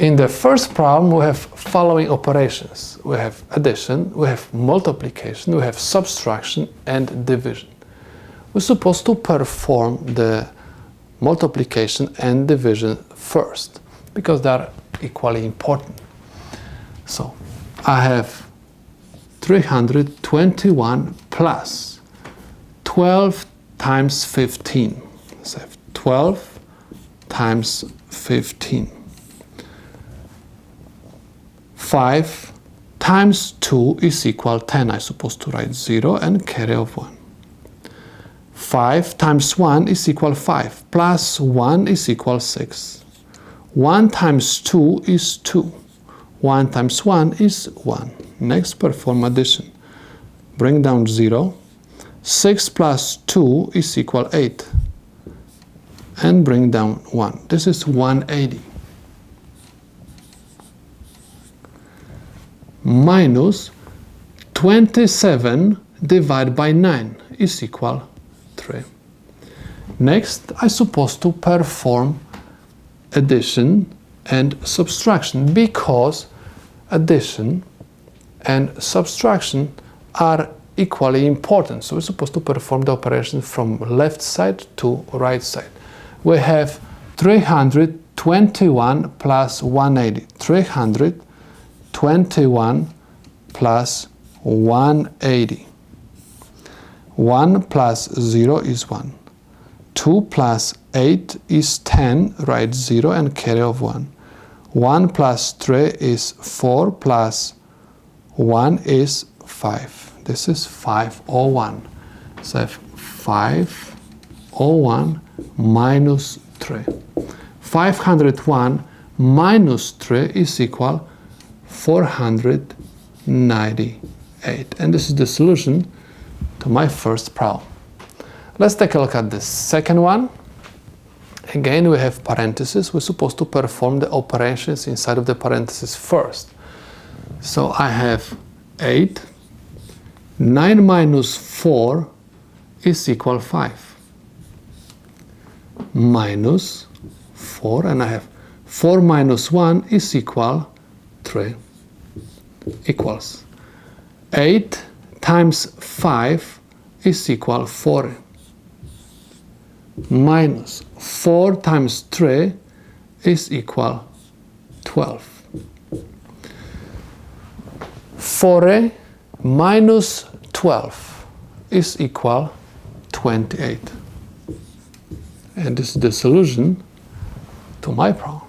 In the first problem, we have following operations. We have addition, we have multiplication, we have subtraction and division. We're supposed to perform the multiplication and division first, because they are equally important. So, I have 321 plus 12 times 15. So I have 12 times 15. 5 times 2 is equal 10. I'm supposed to write 0 and carry of 1. 5 times 1 is equal 5, plus 1 is equal 6. 1 times 2 is 2. 1 times 1 is 1. Next, perform addition. Bring down 0. 6 plus 2 is equal 8. And bring down 1. This is 180. Minus 27 divided by 9 is equal 3. Next, I'm supposed to perform addition and subtraction, because addition and subtraction are equally important. So we're supposed to perform the operation from left side to right side. We have 321 plus 180. 321 plus 180. 1 plus 0 is 1. 2 plus 8 is 10. Write 0 and carry of 1. 1 plus 3 is 4 plus 1 is 5. This is 501. So I have 501 minus 3. 501 minus 3 is equal 498. And this is the solution to my first problem. Let's take a look at the second one. Again, we have parentheses. We're supposed to perform the operations inside of the parentheses first. So I have 8. 9 minus 4 is equal 5. Minus 4, and I have 4 minus 1 is equal 3. Equals 8 times 5 is equal 40. Minus 4 times 3 is equal 12. 40 minus 12 is equal 28. And this is the solution to my problem.